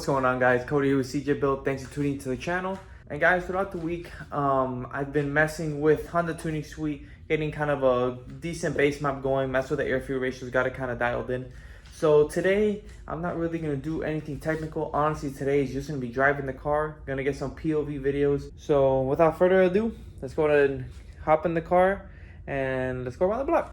What's going on, guys? Cody here with EJ8. Thanks for tuning to the channel. And guys, throughout the week, I've been messing with Honda Tuning Suite, getting kind of a decent base map going, mess with the air fuel ratios, got it kind of dialed in. So today, I'm not really going to do anything technical. Honestly, today is just going to be driving the car, going to get some POV videos. So without further ado, let's go ahead and hop in the car and let's go around the block.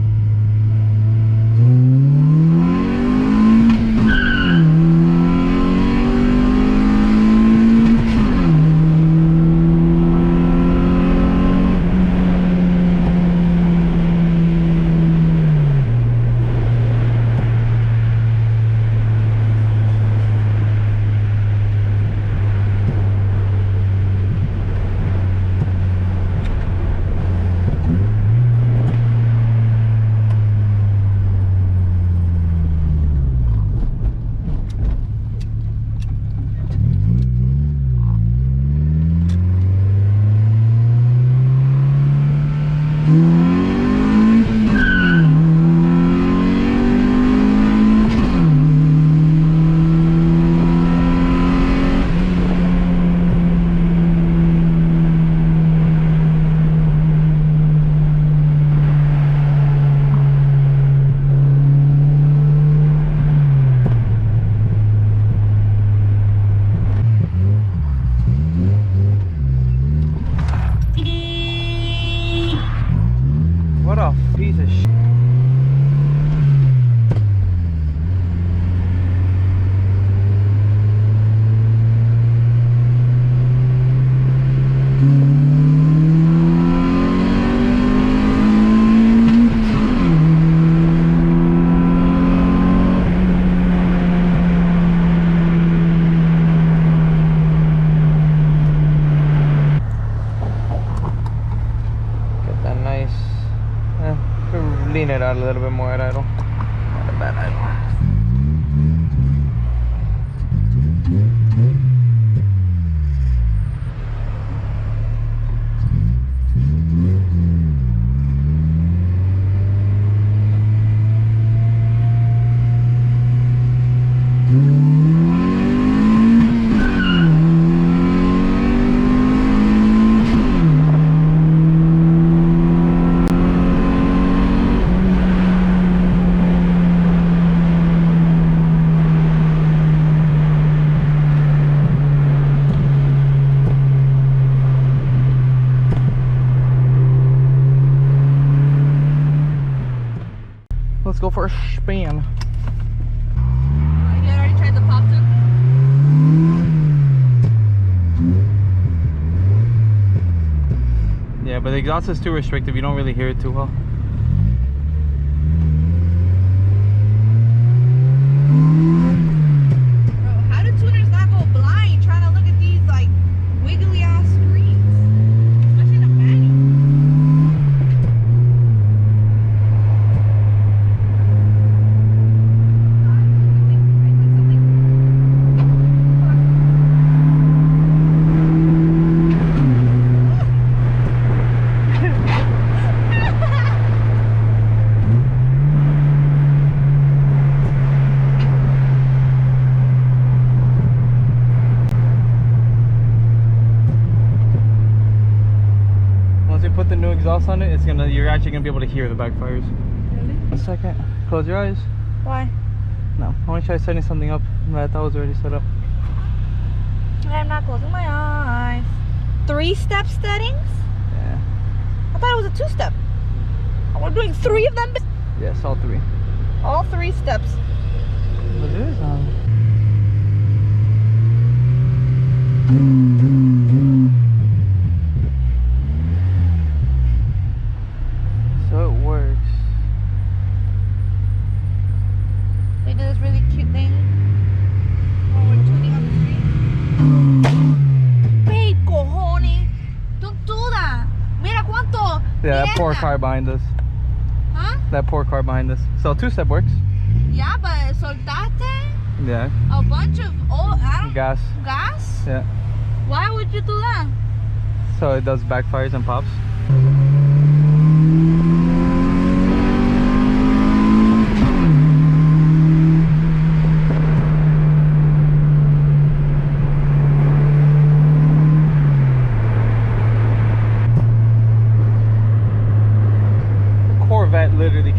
What a piece of shit. Lean it out a little bit more at idle. Not a bad idle. Let's go for a spin. You already tried the pop too? Yeah, but the exhaust is too restrictive. You don't really hear it too well. Bro, how do tuners not go blind trying to look at these like wiggly ass screens? Especially in a manual. Put the new exhaust on it, you're actually gonna be able to hear the backfires. Really? A second. Close your eyes. Why? No. I want to try setting something up that I thought was already set up. I'm not closing my eyes. 3-step settings? Yeah. I thought it was a 2-step. We're doing 3 of them? Yes, all 3. All 3 steps. What is So it works. They do this really cute thing when we're tuning on the street. Babe, cojones. Don't do that. Mira cuánto. Yeah, that poor car behind us. Huh? That poor car behind us. So 2-step works. Yeah, but soltate Yeah. a bunch of Gas. gas? Yeah. Why would you do that? So it does backfires and pops.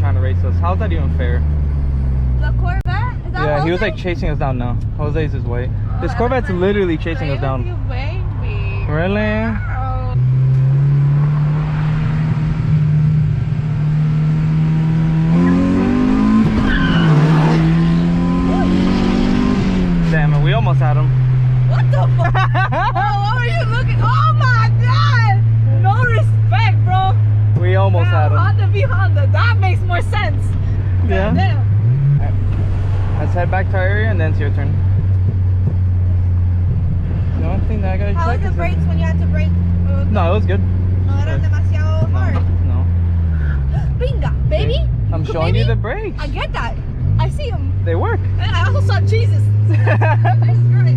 trying to race us. How's that even fair? The Corvette? Is that Yeah, he was Jose? like chasing us down now. Jose's his way. Oh, This that's Corvette's crazy. literally chasing us down. You baby. Really? Oh. Damn it, we almost had him. What the fuck? Oh, what were you looking? Oh my god! No respect, bro. We almost had him. Honda v Honda. That makes more sense. Yeah. Damn. Let's head back to our area and then it's your turn. The only thing that I gotta How was check the is brakes when you had to brake? No, it was good. No eran demasiado hard. No. Binga, baby. I'm showing you the brakes. I get that. I see them. They work. And I also saw Jesus. Jesus Christ.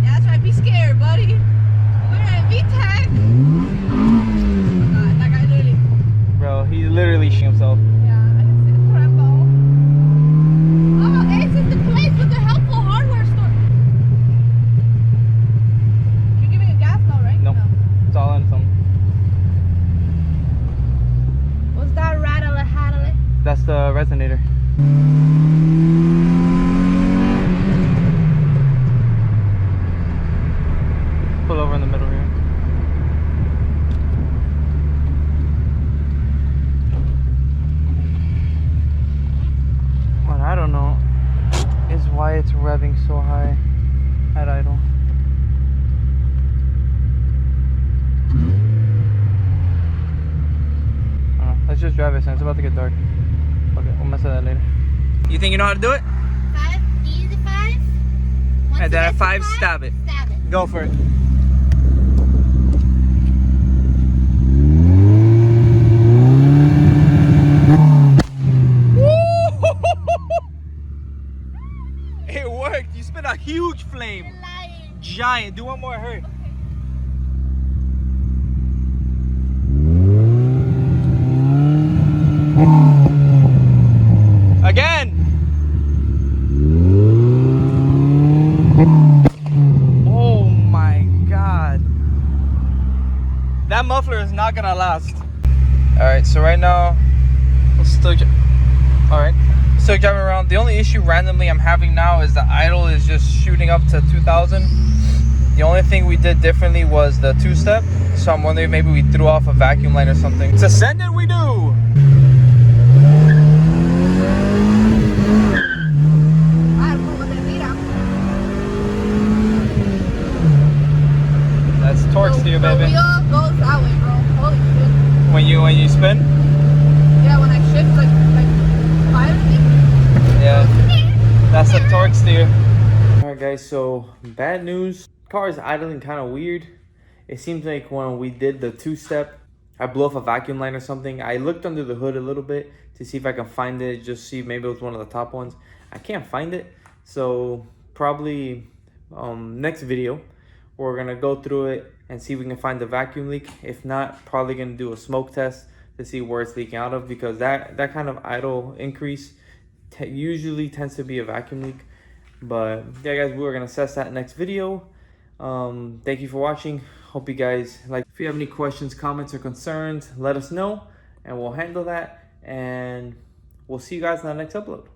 Yeah, that's right. Be scared, buddy. We're in VTEC. Oh my God, that guy literally. Bro, he literally shit himself. Yeah, I can see the Trembo. Oh, Ace is the place with the helpful hardware store. You're giving a gas now, right? Nope. It's all in some. What's that rattle-a-haddle? That's the resonator. Pull over in the middle here. What I don't know is why it's revving so high at idle. Let's just drive it since it's about to get dark. Okay, we'll mess with that later. You think you know how to do it? 5, easy 5. Once And then you at get to 5, stab it. Stab it. Go for it. It worked. You spit a huge flame. You're lying. Giant. Do one more. Hurry. Again. Oh my God. That muffler is not gonna last. All right, so right now, we'll still still driving around. The only issue randomly I'm having now is the idle is just shooting up to 2,000. The only thing we did differently was the two-step. So I'm wondering if maybe we threw off a vacuum line or something. To send it, we do. That's torque steer, baby. The wheel goes that way, bro. Holy shit. When you spin? Yeah, when I shift like 5, I think. Yeah. That's the torque steer. Alright guys, so bad news. Car is idling kind of weird. It seems like when we did the two-step, I blew off a vacuum line or something. I looked under the hood a little bit to see if I can find it, just see maybe it was one of the top ones. I can't find it. So probably next video, we're gonna go through it and see if we can find the vacuum leak. If not, probably gonna do a smoke test to see where it's leaking out of, because that kind of idle increase usually tends to be a vacuum leak. But yeah guys, we're gonna assess that next video. Thank you for watching. Hope you guys like. If you have any questions, comments, or concerns, let us know and we'll handle that, and we'll see you guys in the next upload.